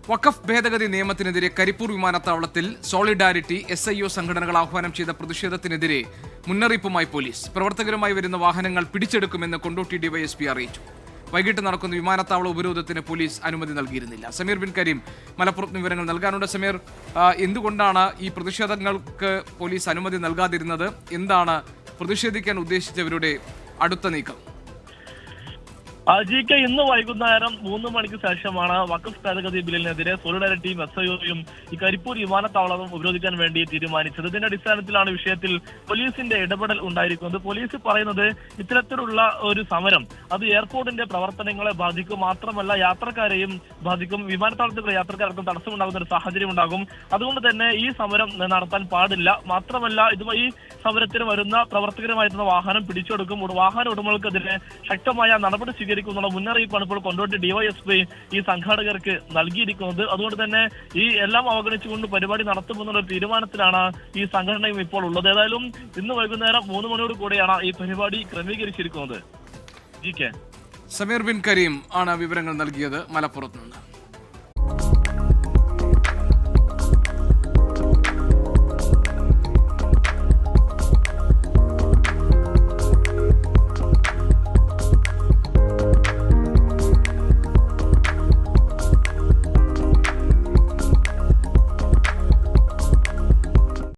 വഖഫ് ഭേദഗതി നിയമത്തിനെതിരെ കരിപ്പൂർ വിമാനത്താവളത്തിൽ സോളിഡാരിറ്റി SIO സംഘടനകൾ ആഹ്വാനം ചെയ്ത പ്രതിഷേധത്തിനെതിരെ മുന്നറിയിപ്പുമായി പോലീസ്. പ്രവർത്തകരുമായി വരുന്ന വാഹനങ്ങൾ പിടിച്ചെടുക്കുമെന്ന് കൊണ്ടോട്ടി ഡിവൈഎസ്പി അറിയിച്ചു. വൈകിട്ട് നടക്കുന്ന വിമാനത്താവള ഉപരോധത്തിന് പോലീസ് അനുമതി നൽകിയിരുന്നില്ല. സമീർ ബിൻ കരീം മലപ്പുറത്ത് വിവരങ്ങൾ നൽകാനുണ്ട്. സമീർ, എന്തുകൊണ്ടാണ് ഈ പ്രതിഷേധങ്ങൾക്ക് പോലീസ് അനുമതി നൽകാതിരുന്നത്? എന്താണ് പ്രതിഷേധിക്കാൻ ഉദ്ദേശിച്ചവരുടെ അടുത്ത നീക്കം? ജിക്ക് ഇന്ന് വൈകുന്നേരം 3 മണിക്ക് ശേഷമാണ് വഖഫ് ഭേദഗതി ബില്ലിനെതിരെ സോളിഡാരിറ്റിയും SIOയും ഈ കരിപ്പൂർ വിമാനത്താവളം ഉപരോധിക്കാൻ വേണ്ടി തീരുമാനിച്ചത്. ഇതിന്റെ അടിസ്ഥാനത്തിലാണ് വിഷയത്തിൽ പോലീസിന്റെ ഇടപെടൽ ഉണ്ടായിരിക്കുന്നത്. പോലീസ് പറയുന്നത് ഇത്തരത്തിലുള്ള ഒരു സമരം അത് എയർപോർട്ടിന്റെ പ്രവർത്തനങ്ങളെ ബാധിക്കും, മാത്രമല്ല യാത്രക്കാരെയും ബാധിക്കും, വിമാനത്താവളത്തിലുള്ള യാത്രക്കാർക്കും തടസ്സമുണ്ടാകുന്ന ഒരു സാഹചര്യം ഉണ്ടാകും. അതുകൊണ്ട് തന്നെ ഈ സമരം നടത്താൻ പാടില്ല. മാത്രമല്ല ഈ സമരത്തിന് വരുന്ന പ്രവർത്തകരുമായിരുന്ന വാഹനം പിടിച്ചെടുക്കും, വാഹന ഉടമകൾക്കെതിരെ ശക്തമായ നടപടി സ്വീകരിക്കുന്നുള്ള മുന്നറിയിപ്പാണ് ഇപ്പോൾ കൊണ്ടോട്ടി ഡിവൈഎസ്പി ഈ സംഘാടകർക്ക് നൽകിയിരിക്കുന്നത്. അതുകൊണ്ട് തന്നെ ഈ എല്ലാം അവഗണിച്ചുകൊണ്ട് പരിപാടി നടത്തുമെന്നുള്ള തീരുമാനത്തിലാണ് ഈ സംഘടനയും ഇപ്പോൾ ഉള്ളത്. ഏതായാലും ഇന്ന് വൈകുന്നേരം 3 മണിയോട് കൂടെയാണ് ഈ പരിപാടി ക്രമീകരിച്ചിരിക്കുന്നത്. സമീർ ബിൻ കരീം ആണ് വിവരങ്ങൾ നൽകിയത് മലപ്പുറത്ത് നിന്ന്.